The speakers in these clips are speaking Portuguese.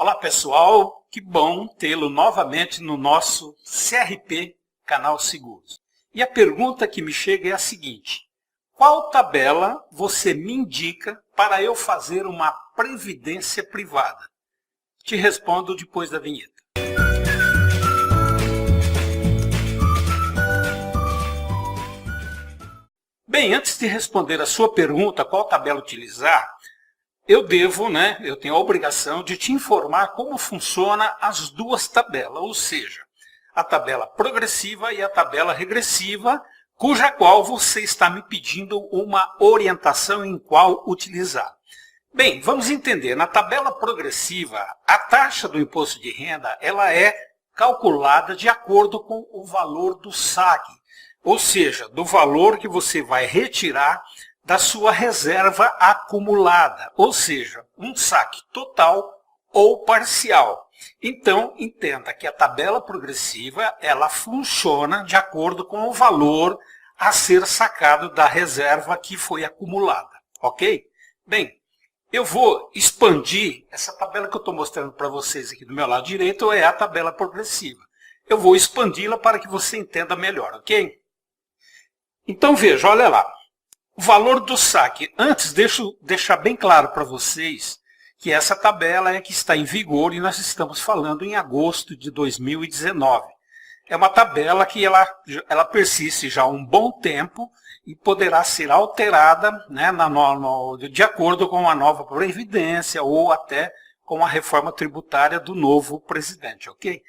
Olá pessoal, que bom tê-lo novamente no nosso CRP Canal Seguros. E a pergunta que me chega é a seguinte: qual tabela você me indica para eu fazer uma previdência privada? Te respondo depois da vinheta. Bem, antes de responder a sua pergunta, qual tabela utilizar, eu tenho a obrigação de te informar como funciona as duas tabelas, ou seja, a tabela progressiva e a tabela regressiva, cuja qual você está me pedindo uma orientação em qual utilizar. Bem, vamos entender, na tabela progressiva, a taxa do imposto de renda, ela é calculada de acordo com o valor do saque, ou seja, do valor que você vai retirar da sua reserva acumulada, ou seja, um saque total ou parcial. Então, entenda que a tabela progressiva, ela funciona de acordo com o valor a ser sacado da reserva que foi acumulada, ok? Bem, eu vou expandir, essa tabela que eu estou mostrando para vocês aqui do meu lado direito é a tabela progressiva. Eu vou expandi-la para que você entenda melhor, ok? Então veja, olha lá. O valor do saque, antes deixar bem claro para vocês que essa tabela é que está em vigor e nós estamos falando em agosto de 2019. É uma tabela que ela persiste já há um bom tempo e poderá ser alterada, né, de acordo com a nova Previdência ou até com a reforma tributária do novo presidente, ok?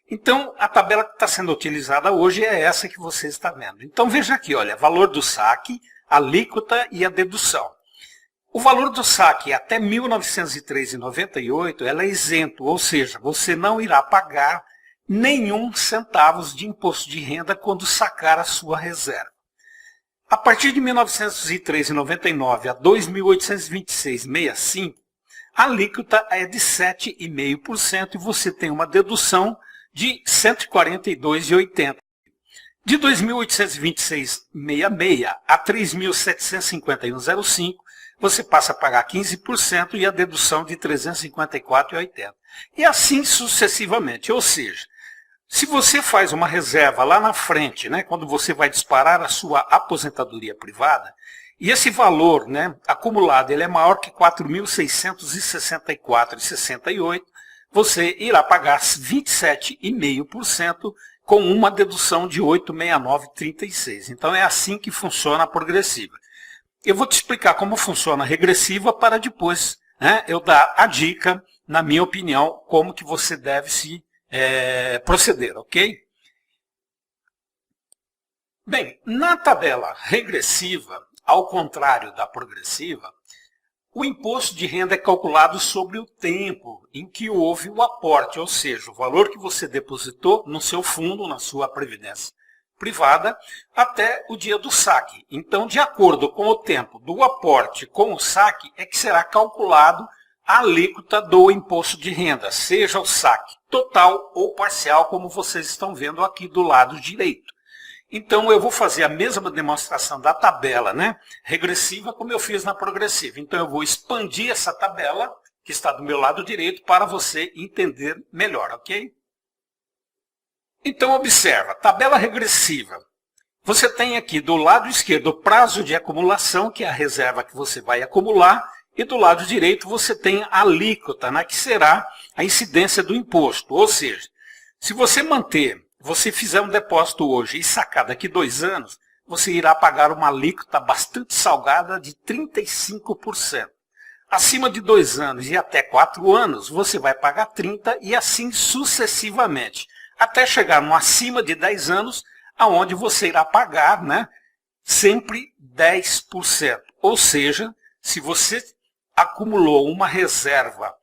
Então, a tabela que está sendo utilizada hoje é essa que você está vendo. Então, veja aqui, olha, valor do saque, a alíquota e a dedução. O valor do saque até 1903,98 ela é isento, ou seja, você não irá pagar nenhum centavos de imposto de renda quando sacar a sua reserva. A partir de 1903,99 a 2.826,65, a alíquota é de 7,5% e você tem uma dedução de R$ 142,80. De 2.826,66 a 3.751,05, você passa a pagar 15% e a dedução de R$ 354,80. E assim sucessivamente, ou seja, se você faz uma reserva lá na frente, né, quando você vai disparar a sua aposentadoria privada, e esse valor, né, acumulado ele é maior que R$ 4.664,68, você irá pagar 27,5% com uma dedução de R$ 869,36. Então é assim que funciona a progressiva. Eu vou te explicar como funciona a regressiva para depois, né, eu dar a dica, na minha opinião, como que você deve se proceder, ok? Bem, na tabela regressiva, ao contrário da progressiva, o imposto de renda é calculado sobre o tempo em que houve o aporte, ou seja, o valor que você depositou no seu fundo, na sua previdência privada, até o dia do saque. Então, de acordo com o tempo do aporte com o saque, é que será calculado a alíquota do imposto de renda, seja o saque total ou parcial, como vocês estão vendo aqui do lado direito. Então, eu vou fazer a mesma demonstração da tabela, né, regressiva como eu fiz na progressiva. Então, eu vou expandir essa tabela, que está do meu lado direito, para você entender melhor, ok? Então, observa, tabela regressiva. Você tem aqui do lado esquerdo o prazo de acumulação, que é a reserva que você vai acumular, e do lado direito você tem a alíquota, né, que será a incidência do imposto. Ou seja, se você fizer um depósito hoje e sacar daqui 2 anos, você irá pagar uma alíquota bastante salgada de 35%. Acima de 2 anos e até 4 anos, você vai pagar 30% e assim sucessivamente, até chegar no acima de 10 anos, aonde você irá pagar, né, sempre 10%. Ou seja, se você acumulou uma reserva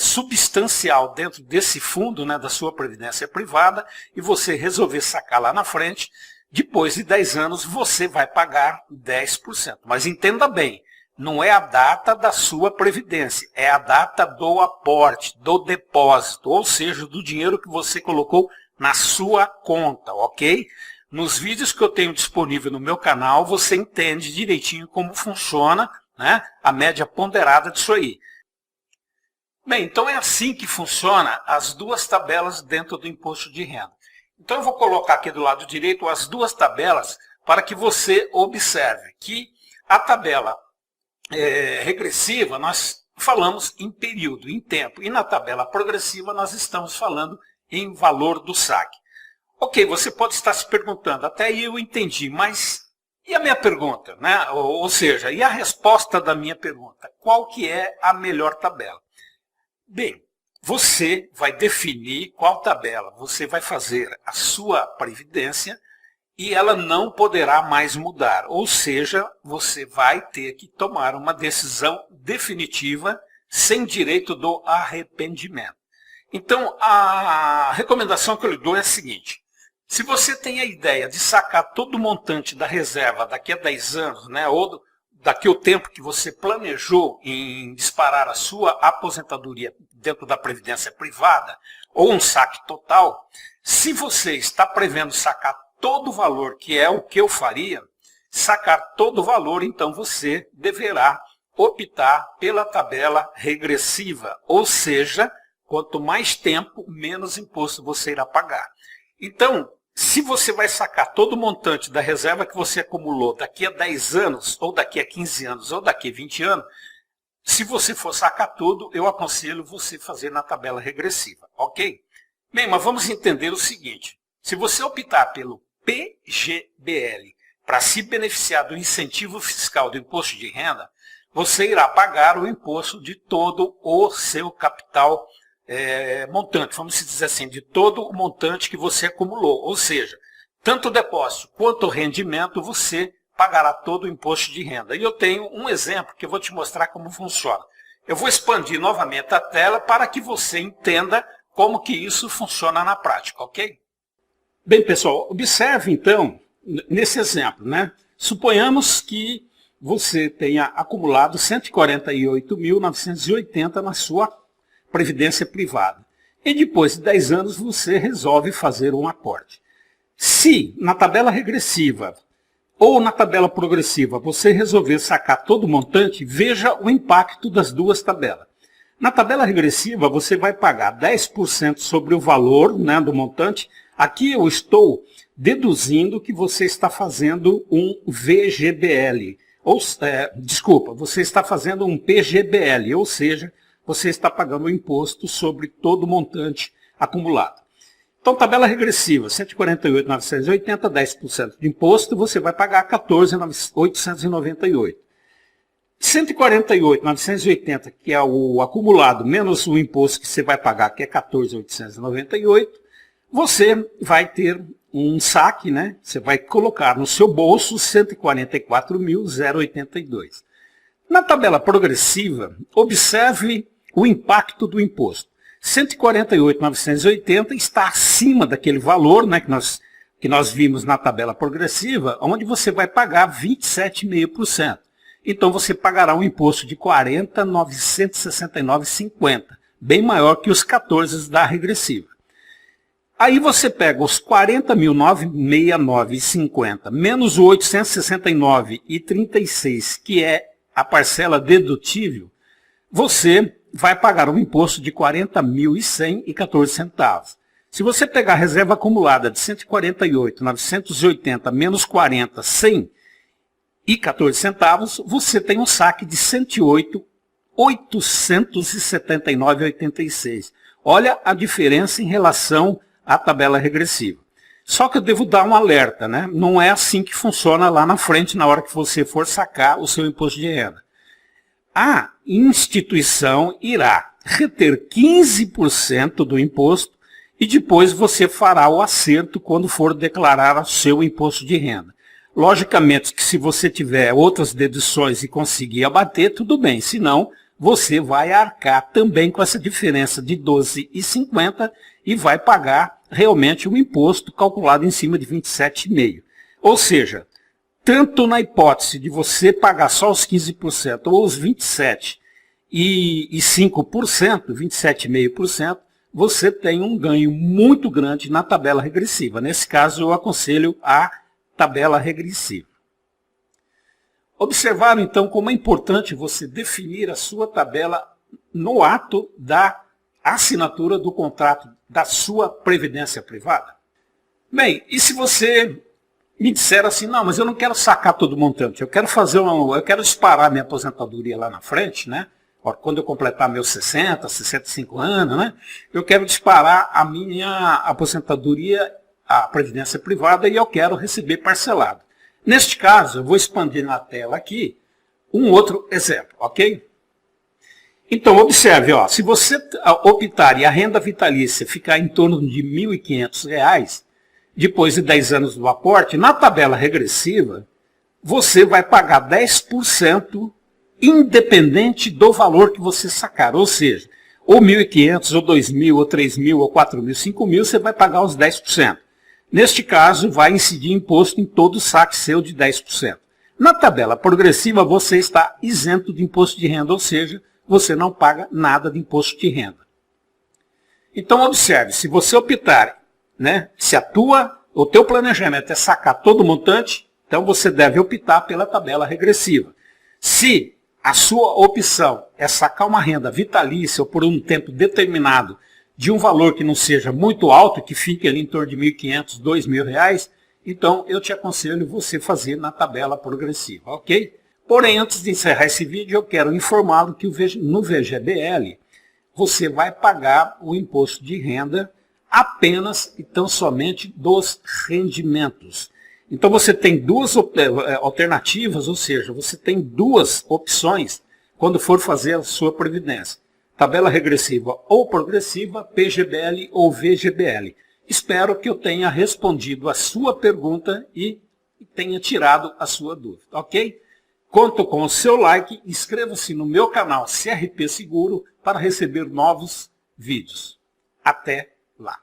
substancial dentro desse fundo, né, da sua previdência privada, e você resolver sacar lá na frente, depois de 10 anos você vai pagar 10%. Mas entenda bem, não é a data da sua previdência, é a data do aporte, do depósito, ou seja, do dinheiro que você colocou na sua conta, ok? Nos vídeos que eu tenho disponível no meu canal, você entende direitinho como funciona, né, a média ponderada disso aí. Bem, então é assim que funciona as duas tabelas dentro do imposto de renda. Então eu vou colocar aqui do lado direito as duas tabelas para que você observe que a tabela regressiva nós falamos em período, em tempo, e na tabela progressiva nós estamos falando em valor do saque. Ok, você pode estar se perguntando, até aí eu entendi, mas e a minha pergunta, né? Ou seja, e a resposta da minha pergunta? Qual que é a melhor tabela? Bem, você vai definir qual tabela você vai fazer a sua previdência e ela não poderá mais mudar. Ou seja, você vai ter que tomar uma decisão definitiva sem direito do arrependimento. Então, a recomendação que eu lhe dou é a seguinte. Se você tem a ideia de sacar todo o montante da reserva daqui a 10 anos, né, ou daqui ao tempo que você planejou em disparar a sua aposentadoria dentro da previdência privada, ou um saque total, se você está prevendo sacar todo o valor, que é o que eu faria, sacar todo o valor, então você deverá optar pela tabela regressiva, ou seja, quanto mais tempo, menos imposto você irá pagar. Então, se você vai sacar todo o montante da reserva que você acumulou daqui a 10 anos, ou daqui a 15 anos, ou daqui a 20 anos, se você for sacar tudo, eu aconselho você fazer na tabela regressiva, ok? Bem, mas vamos entender o seguinte. Se você optar pelo PGBL para se beneficiar do incentivo fiscal do imposto de renda, você irá pagar o imposto de todo o seu capital montante, vamos dizer assim, de todo o montante que você acumulou. Ou seja, tanto o depósito quanto o rendimento, você pagará todo o imposto de renda. E eu tenho um exemplo que eu vou te mostrar como funciona. Eu vou expandir novamente a tela para que você entenda como que isso funciona na prática, ok? Bem, pessoal, observe então, nesse exemplo, né? Suponhamos que você tenha acumulado 148.980 na sua previdência privada. E depois de 10 anos você resolve fazer um aporte. Se na tabela regressiva ou na tabela progressiva você resolver sacar todo o montante, veja o impacto das duas tabelas. Na tabela regressiva você vai pagar 10% sobre o valor, né, do montante. Aqui eu estou deduzindo que você está fazendo um VGBL. Você está fazendo um PGBL, ou seja, você está pagando o imposto sobre todo o montante acumulado. Então, tabela regressiva, 148.980, 10% de imposto, você vai pagar 14.898. 148.980, que é o acumulado, menos o imposto que você vai pagar, que é 14.898, você vai ter um saque, né? Você vai colocar no seu bolso 144.082. Na tabela progressiva, observe o impacto do imposto. 148.980 está acima daquele valor, né, que nós vimos na tabela progressiva, onde você vai pagar 27,5%. Então você pagará um imposto de 40.969,50, bem maior que os 14 da regressiva. Aí você pega os 40.969,50 menos o 869,36, que é a parcela dedutível, você vai pagar um imposto de 40.100,14 centavos. Se você pegar a reserva acumulada de 148.980 menos 40.100,14 centavos, você tem um saque de 108.879,86. Olha a diferença em relação à tabela regressiva. Só que eu devo dar um alerta, né? Não é assim que funciona lá na frente, na hora que você for sacar o seu imposto de renda. A instituição irá reter 15% do imposto e depois você fará o acerto quando for declarar o seu imposto de renda. Logicamente que se você tiver outras deduções e conseguir abater, tudo bem. Senão, você vai arcar também com essa diferença de 12,50 e vai pagar realmente um imposto calculado em cima de 27,5%. Ou seja, tanto na hipótese de você pagar só os 15% ou os 27,5%, 27,5%, você tem um ganho muito grande na tabela regressiva. Nesse caso, eu aconselho a tabela regressiva. Observaram, então, como é importante você definir a sua tabela no ato da assinatura do contrato da sua previdência privada? Bem, e se você me disser assim, não, mas eu não quero sacar todo o montante, eu quero disparar minha aposentadoria lá na frente, né? Quando eu completar meus 60, 65 anos, né? Eu quero disparar a minha aposentadoria, a previdência privada, e eu quero receber parcelado. Neste caso, eu vou expandir na tela aqui um outro exemplo, ok? Então, observe, ó, se você optar e a renda vitalícia ficar em torno de R$ 1.500, depois de 10 anos do aporte, na tabela regressiva, você vai pagar 10% independente do valor que você sacar. Ou seja, ou 1.500, ou 2.000, ou 3.000, ou 4.000, 5.000, você vai pagar os 10%. Neste caso, vai incidir imposto em todo saque seu de 10%. Na tabela progressiva, você está isento de imposto de renda, ou seja, você não paga nada de imposto de renda. Então, observe, se você optar, né, se o teu planejamento é sacar todo o montante, então você deve optar pela tabela regressiva. Se a sua opção é sacar uma renda vitalícia ou por um tempo determinado de um valor que não seja muito alto, que fique ali em torno de R$ 1.500, R$ 2.000, então eu te aconselho você fazer na tabela progressiva, ok? Porém, antes de encerrar esse vídeo, eu quero informá-lo que no VGBL você vai pagar o imposto de renda apenas e tão somente dos rendimentos. Então você tem duas alternativas, ou seja, você tem duas opções quando for fazer a sua previdência. Tabela regressiva ou progressiva, PGBL ou VGBL. Espero que eu tenha respondido a sua pergunta e tenha tirado a sua dúvida, ok? Conto com o seu like, inscreva-se no meu canal CRP Seguro para receber novos vídeos. Até lá!